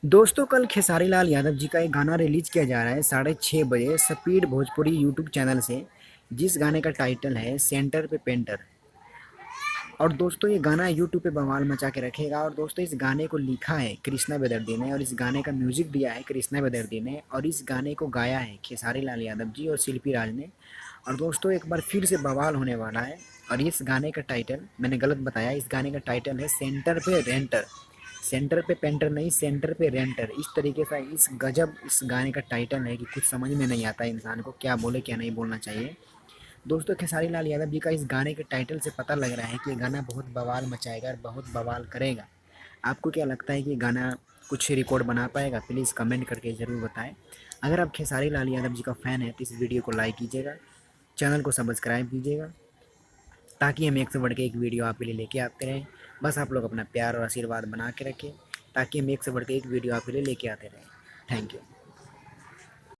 दोस्तों कल खेसारी लाल यादव जी का एक गाना रिलीज किया जा रहा है 6:30 बजे स्पीड भोजपुरी यूट्यूब चैनल से, जिस गाने का टाइटल है सेंटर पे पेंटर। और दोस्तों ये गाना यूट्यूब पे बवाल मचा के रखेगा। और दोस्तों इस गाने को लिखा है कृष्णा बेदर्दी ने और इस गाने का म्यूजिक दिया है कृष्णा बेदर्दी ने और इस गाने को गाया है खेसारी लाल यादव जी और शिल्पी राज ने। और दोस्तों एक बार फिर से बवाल होने वाला है। और इस गाने का टाइटल मैंने गलत बताया, इस गाने का टाइटल है सेंटर पे रेंटर। सेंटर पे पेंटर नहीं, सेंटर पे रेंटर। इस तरीके से इस गजब इस गाने का टाइटल है कि कुछ समझ में नहीं आता इंसान को क्या बोले क्या नहीं बोलना चाहिए। दोस्तों खेसारी लाल यादव जी का इस गाने के टाइटल से पता लग रहा है कि ये गाना बहुत बवाल मचाएगा और बहुत बवाल करेगा। आपको क्या लगता है कि ये गाना कुछ रिकॉर्ड बना पाएगा? प्लीज़ कमेंट करके ज़रूर बताएं। अगर आप खेसारी लाल यादव जी का फ़ैन है तो इस वीडियो को लाइक कीजिएगा, चैनल को सब्सक्राइब कीजिएगा, ताकि हम एक से बढ़ के एक वीडियो आपके लिए लेके आते रहें। बस आप लोग अपना प्यार और आशीर्वाद बना के रखें ताकि हम एक से बढ़ के एक वीडियो आपके लिए लेके आते रहें। Thank you.